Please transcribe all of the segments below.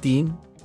3،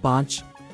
5،